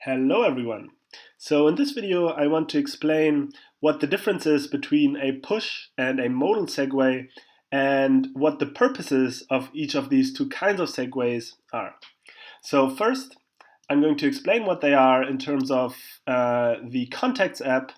Hello everyone. So in this video I want to explain what the difference is between a push and a modal segue and what the purposes of each of these two kinds of segues are. So first I'm going to explain what they are in terms of the Contacts app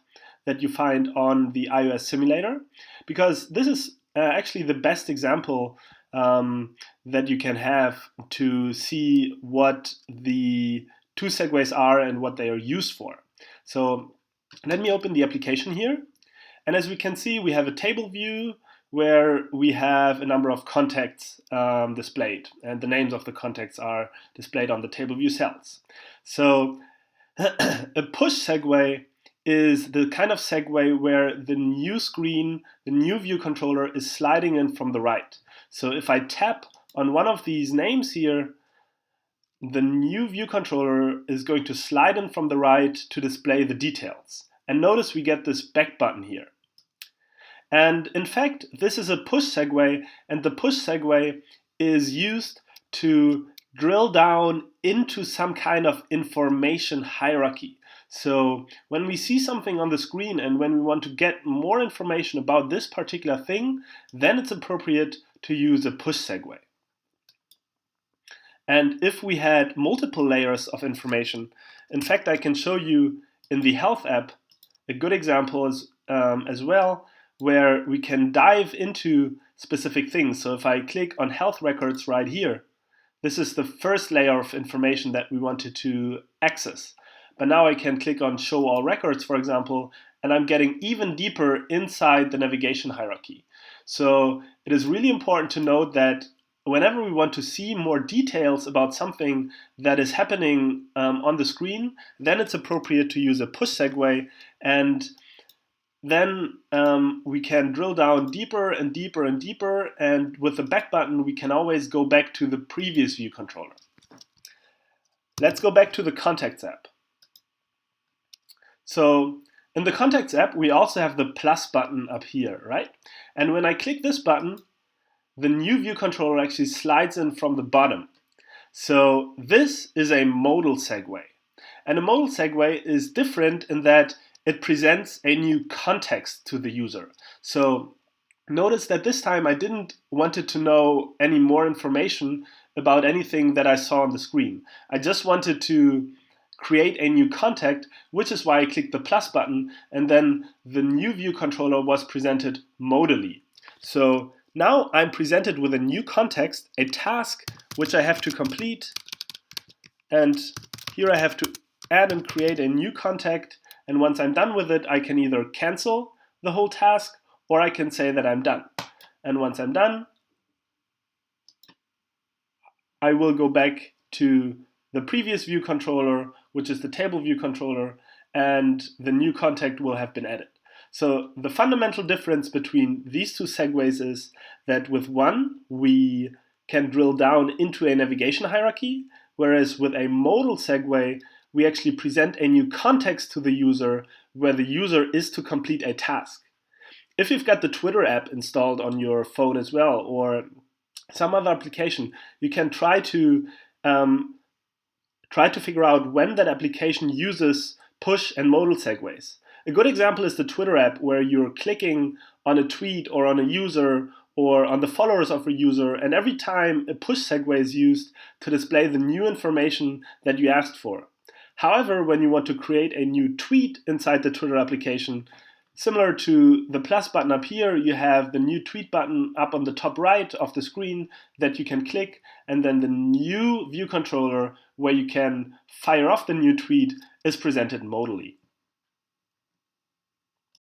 that you find on the iOS simulator, because this is actually the best example that you can have to see what the two segues are and what they are used for. So let me open the application here. And as we can see, we have a table view where we have a number of contacts displayed, and the names of the contacts are displayed on the table view cells. So a push segue is the kind of segue where the new screen, the new view controller is sliding in from the right. So if I tap on one of these names here, the new view controller is going to slide in from the right to display the details. And notice we get this back button here. And in fact, this is a push segue, and the push segue is used to drill down into some kind of information hierarchy. So when we see something on the screen and when we want to get more information about this particular thing, then it's appropriate to use a push segue. And if we had multiple layers of information, in fact, I can show you in the Health app a good example as well, where we can dive into specific things. So if I click on health records right here, this is the first layer of information that we wanted to access. But now I can click on show all records, for example, and I'm getting even deeper inside the navigation hierarchy. So it is really important to note that whenever we want to see more details about something that is happening on the screen, then it's appropriate to use a push segue, and then we can drill down deeper and deeper and deeper, and with the back button we can always go back to the previous view controller. Let's go back to the Contacts app. So in the Contacts app we also have the plus button up here, right? And when I click this button, the new view controller actually slides in from the bottom. So this is a modal segue. And a modal segue is different in that it presents a new context to the user. So notice that this time I didn't wanted to know any more information about anything that I saw on the screen. I just wanted to create a new contact, which is why I clicked the plus button, and then the new view controller was presented modally. So now I'm presented with a new context, a task which I have to complete, and here I have to add and create a new contact, and once I'm done with it, I can either cancel the whole task or I can say that I'm done. And once I'm done, I will go back to the previous view controller, which is the table view controller, and the new contact will have been added. So the fundamental difference between these two segues is that with one, we can drill down into a navigation hierarchy, whereas with a modal segue, we actually present a new context to the user where the user is to complete a task. If you've got the Twitter app installed on your phone as well, or some other application, you can try to figure out when that application uses push and modal segues. A good example is the Twitter app, where you're clicking on a tweet or on a user or on the followers of a user, and every time a push segue is used to display the new information that you asked for. However, when you want to create a new tweet inside the Twitter application, similar to the plus button up here, you have the new tweet button up on the top right of the screen that you can click, and then the new view controller where you can fire off the new tweet is presented modally.